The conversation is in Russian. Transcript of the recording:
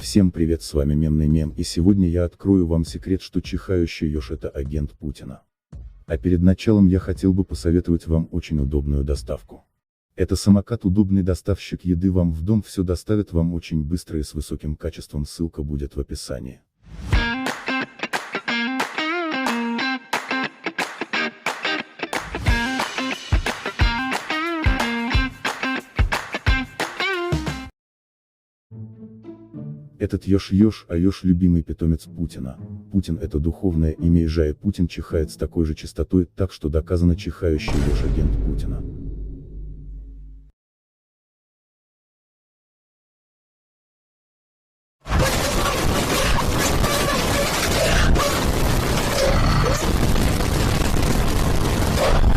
Всем привет, с вами Мемный Мем, и сегодня я открою вам секрет, что чихающий еж — это агент Путина. А перед началом я хотел бы посоветовать вам очень удобную доставку. Это самокат, удобный доставщик еды вам в дом, все доставит вам очень быстро и с высоким качеством, ссылка будет в описании. Этот еж, а еж — любимый питомец Путина. Путин — это духовное имя ежа, и Путин чихает с такой же частотой, так что доказано, чихающий еж — агент Путина.